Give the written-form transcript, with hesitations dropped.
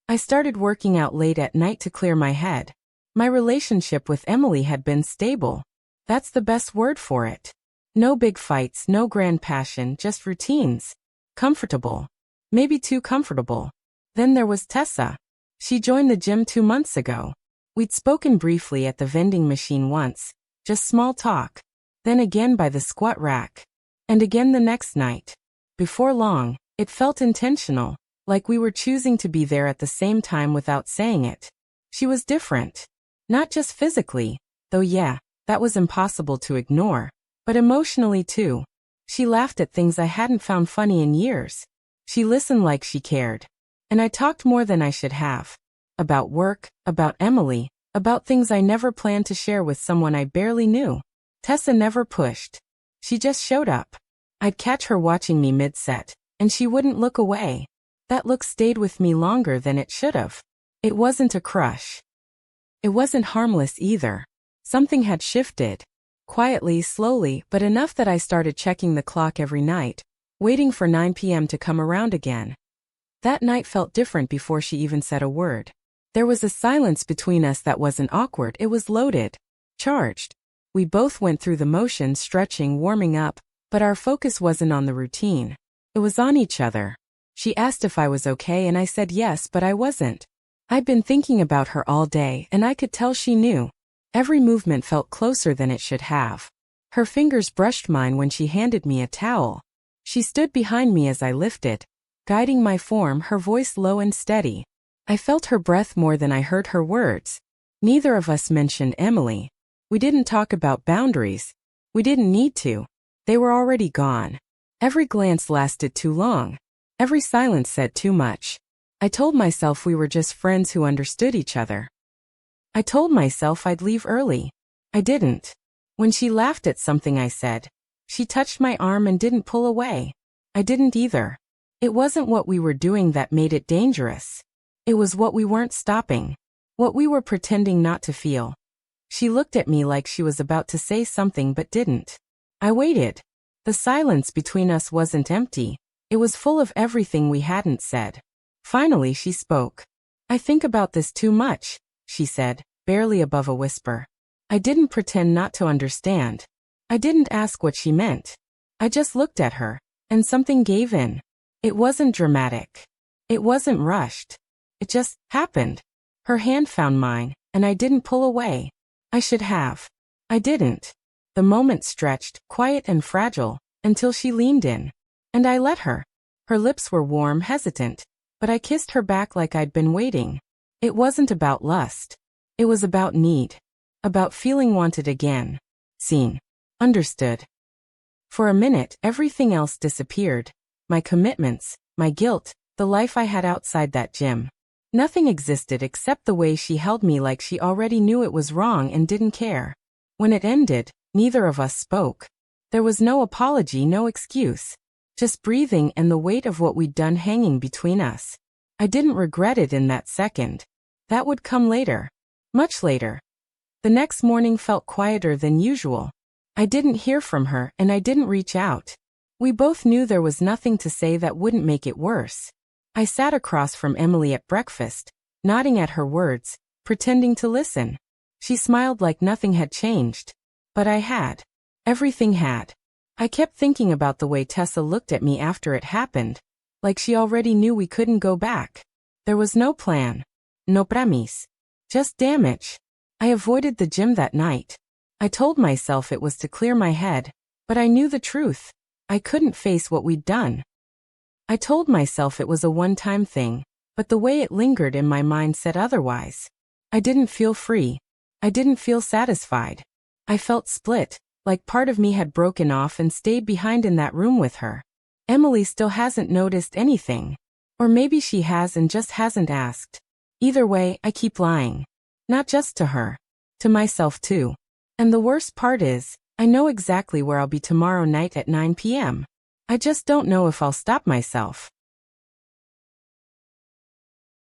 I started working out late at night to clear my head. My relationship with Emily had been stable. That's the best word for it. No big fights, no grand passion, just routines. Comfortable. Maybe too comfortable. Then there was Tessa. She joined the gym 2 months ago. We'd spoken briefly at the vending machine once, just small talk. Then again by the squat rack. And again the next night. Before long, it felt intentional, like we were choosing to be there at the same time without saying it. She was different. Not just physically, though yeah, that was impossible to ignore, but emotionally too. She laughed at things I hadn't found funny in years. She listened like she cared. And I talked more than I should have. About work, about Emily, about things I never planned to share with someone I barely knew. Tessa never pushed. She just showed up. I'd catch her watching me mid-set, and she wouldn't look away. That look stayed with me longer than it should have. It wasn't a crush. It wasn't harmless either. Something had shifted. Quietly, slowly, but enough that I started checking the clock every night, waiting for 9 p.m. to come around again. That night felt different before she even said a word. There was a silence between us that wasn't awkward, it was loaded. Charged. We both went through the motions, stretching, warming up, but our focus wasn't on the routine. It was on each other. She asked if I was okay and I said yes, but I wasn't. I'd been thinking about her all day and I could tell she knew. Every movement felt closer than it should have. Her fingers brushed mine when she handed me a towel. She stood behind me as I lifted, guiding my form, her voice low and steady. I felt her breath more than I heard her words. Neither of us mentioned Emily. We didn't talk about boundaries. We didn't need to. They were already gone. Every glance lasted too long. Every silence said too much. I told myself we were just friends who understood each other. I told myself I'd leave early. I didn't. When she laughed at something I said, she touched my arm and didn't pull away. I didn't either. It wasn't what we were doing that made it dangerous. It was what we weren't stopping. What we were pretending not to feel. She looked at me like she was about to say something but didn't. I waited. The silence between us wasn't empty. It was full of everything we hadn't said. Finally she spoke. I think about this too much, she said, barely above a whisper. I didn't pretend not to understand. I didn't ask what she meant. I just looked at her, and something gave in. It wasn't dramatic. It wasn't rushed. It just happened. Her hand found mine, and I didn't pull away. I should have. I didn't. The moment stretched, quiet and fragile, until she leaned in. And I let her. Her lips were warm, hesitant, but I kissed her back like I'd been waiting. It wasn't about lust. It was about need. About feeling wanted again. Seen. Understood. For a minute, everything else disappeared. My commitments, my guilt, the life I had outside that gym. Nothing existed except the way she held me like she already knew it was wrong and didn't care. When it ended, neither of us spoke. There was no apology, no excuse. Just breathing and the weight of what we'd done hanging between us. I didn't regret it in that second. That would come later. Much later. The next morning felt quieter than usual. I didn't hear from her and I didn't reach out. We both knew there was nothing to say that wouldn't make it worse. I sat across from Emily at breakfast, nodding at her words, pretending to listen. She smiled like nothing had changed. But I had. Everything had. I kept thinking about the way Tessa looked at me after it happened, like she already knew we couldn't go back. There was no plan. No promise. Just damage. I avoided the gym that night. I told myself it was to clear my head, but I knew the truth. I couldn't face what we'd done. I told myself it was a one-time thing, but the way it lingered in my mind said otherwise. I didn't feel free. I didn't feel satisfied. I felt split, like part of me had broken off and stayed behind in that room with her. Emily still hasn't noticed anything. Or maybe she has and just hasn't asked. Either way, I keep lying. Not just to her. To myself too. And the worst part is, I know exactly where I'll be tomorrow night at 9 p.m. I just don't know if I'll stop myself.